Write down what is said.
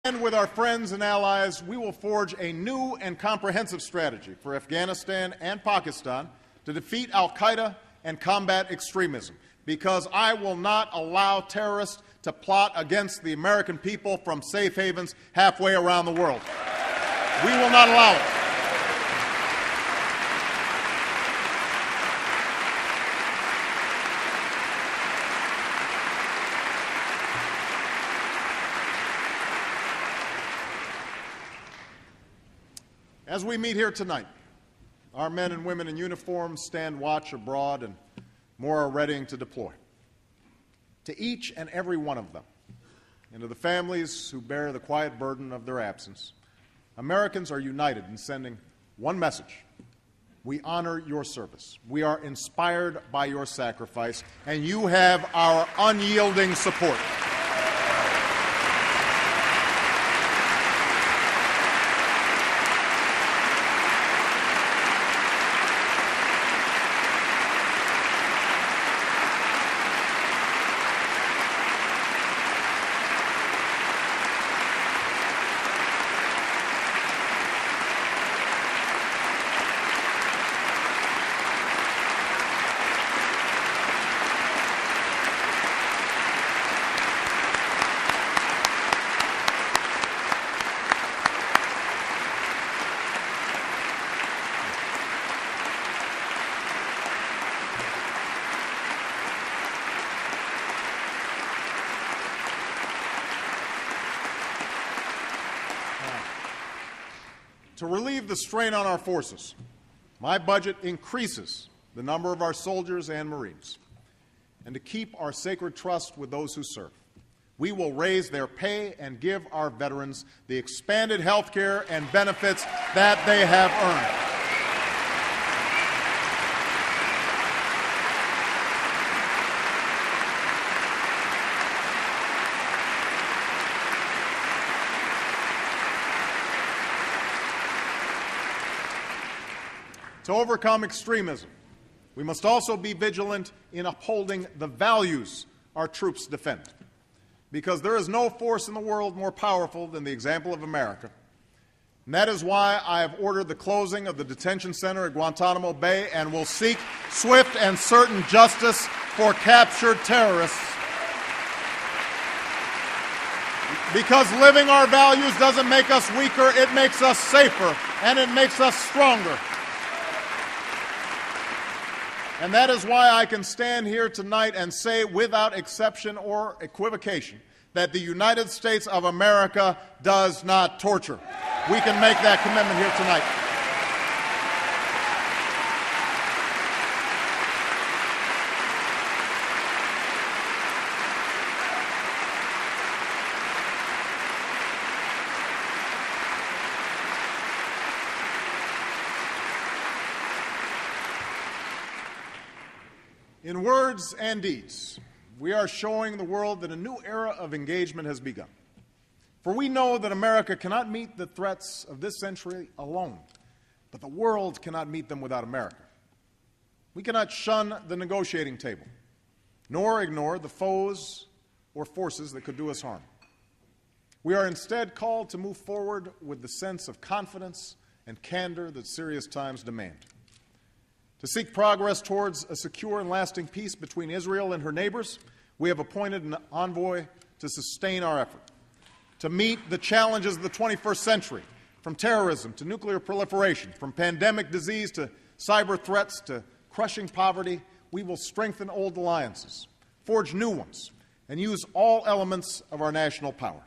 And with our friends and allies, we will forge a new and comprehensive strategy for Afghanistan and Pakistan to defeat al-Qaeda and combat extremism, because I will not allow terrorists to plot against the American people from safe havens halfway around the world. We will not allow it. As we meet here tonight, our men and women in uniform stand watch abroad, and more are readying to deploy. To each and every one of them, and to the families who bear the quiet burden of their absence, Americans are united in sending one message: we honor your service. We are inspired by your sacrifice, and you have our unyielding support. To relieve the strain on our forces, my budget increases the number of our soldiers and Marines. And to keep our sacred trust with those who serve, we will raise their pay and give our veterans the expanded health care and benefits that they have earned. To overcome extremism, we must also be vigilant in upholding the values our troops defend, because there is no force in the world more powerful than the example of America. And that is why I have ordered the closing of the detention center at Guantanamo Bay and will seek swift and certain justice for captured terrorists. Because living our values doesn't make us weaker, it makes us safer, and it makes us stronger. And that is why I can stand here tonight and say without exception or equivocation that the United States of America does not torture. We can make that commitment here tonight. In words and deeds, we are showing the world that a new era of engagement has begun. For we know that America cannot meet the threats of this century alone, but the world cannot meet them without America. We cannot shun the negotiating table, nor ignore the foes or forces that could do us harm. We are instead called to move forward with the sense of confidence and candor that serious times demand. To seek progress towards a secure and lasting peace between Israel and her neighbors, we have appointed an envoy to sustain our effort. To meet the challenges of the 21st century, from terrorism to nuclear proliferation, from pandemic disease to cyber threats to crushing poverty, we will strengthen old alliances, forge new ones, and use all elements of our national power.